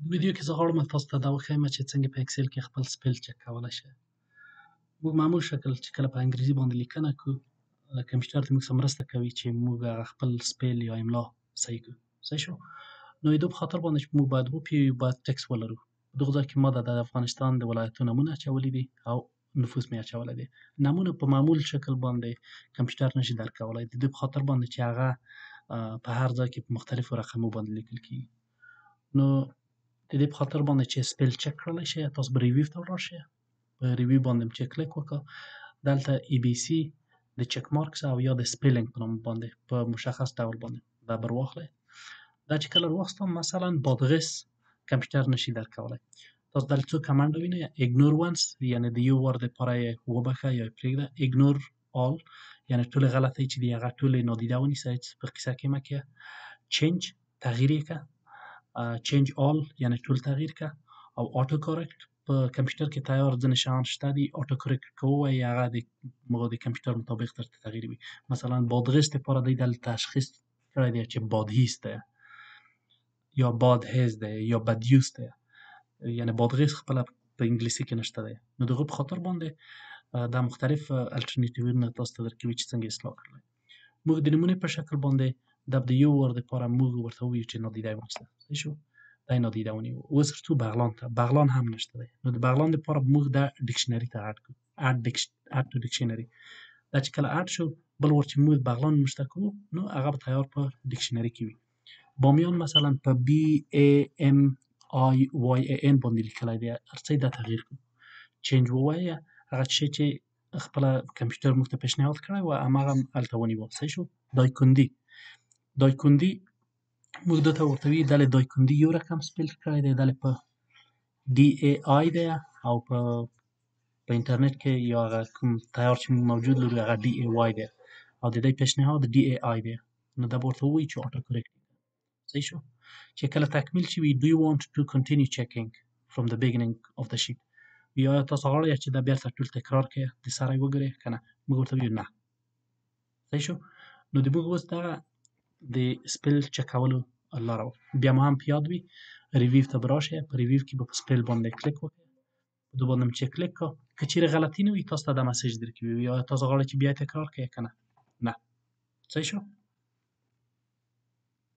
ویډیو کې زه غواړم تاسو ته دا وښیم چې څنګه په اکسل کې خپل سپیل چک کولی شئ. موږ معمول شکل چې کله په انګریزي باندې لیکنه کوو، کمپیوټر ته موږ سره مرسته کوي چې موږ هغه خپل سپیل یا املا صحیح کړو. صحیح شو؟ نو د دې په خاطر باندې چې موږ باید وپوهیږو، باید ټکس ولرو. په دغه ځای کې ما د افغانستان د ولایتونو نومونه اچولي دي او نفوس مې اچولی دی. نومونه په معمول شکل باندې کمپیوټر نشي درکولی، د دې په خاطر باندې چې هغه په هر ځای کې په مختلفو رقمو باندې لیکل کېږي. نو د دې په خاطر باندې چې سپیل چک کړلی شئ، تاسو به ریویو ته ولاړ شئ. په ریویو باندې چې کلیک وکړه، دلته ای بی سی د چک مارکس او یا د سپیلینګ په نوم باندې په مشخص ډول باندې دا بر واخلئ. دا چې کله واخیستم، مثلا بادغیس کمپیوټر نشي درکولی. تاسو دلته څو کمانډ وینئ. اګنور ونس یعنې د یو وار دپاره یې وبښه یا یې پرېږده. اګنور آل یعنې ټولې غلطۍ چې دي هغه ټولې نادیده ونیسئ، په قصه کې مه کیه. چینج تغییر یې کړه. چینج آل یعنې ټول تغییر کړه. او آټو کارکټ په کمپیوټر کې تیار ځینې شیان شته دي، آټو کارکټ که ووایې هغه د کمپیوټر مطابق درته تغییر وي. مثلا بادغیس دپاره دی دلته تشخیص کړی دی چې بادهیس دی یا بادهیز دی یا بدیوس دی، یعنې بادغیس خپله په انګلیسي کې نشته دی. نو د هغو په خاطر باندې دا مختلف الټرنیټیوونه تاسو ته درکوي چې څنګه اصلاح کړئ. موږ د نمونې په شکل باندې د یو وار دپاره موږ ورته ووایو چې نادیده یې واخیسته. صحیح شو؟ دا یې نادیده ونیو. اوس ورځو بغلان ته. بغلان هم نشته دی. نو د بغلان دپاره موږ دا ډکشنري ته اډ کړو. اډ ټو ډکشنري. دا چې کله اډ شو، بل وار چې موږ بغلان نوشته کوو، نو هغه به تیار په ډکشنري کې وي. بامیان مثلا په بی ای ام آی وای ای ان باندې لیکلی دی، هر څه یې دا تغییر کړو. چینج ووایه، هغه شی چې خپله کمپیوټر موږ ته پیشنهاد کړی و هماغه هلته ونیوه. صحیح شو؟ دایکندي موږ دته ورته وایي دلې دایکندي یو رقم سپیل کړی دی، دلې په ډي ای آی دی او په انټرنیټ کې یا هغه کوم تیار چې موږ موجود لرو هغه ډي ای وای دی او د دې پیشنهاد ډي ای آی دی. نو دا به ورته ووایي چې آټو کریکټ. صحیح شو؟ چې کله تکمیل شي وي do you want to continue checking from the beginning of the sheet، یا تاسو غواړئ چې دا بیرته ټول تکرار کړئ، د سره یې وګورئ که نه. موږ ورته وایو نه. صحیح شو؟ نو د موږ اوس دغه د سپیل چکولو لاره وه. بیا مو هم په یاد وي، ریویو ته به راشئ. په ریویو کې به په سپیل باندې کلیک وکړئ. په دې باندې چې کلیک کړه، که چېرې غلطي نه وي تاسو ته دا مسیج درکوي، یا تاسو غواړئ چې بیا یې تکرار کړئ که نه. صحیح شو؟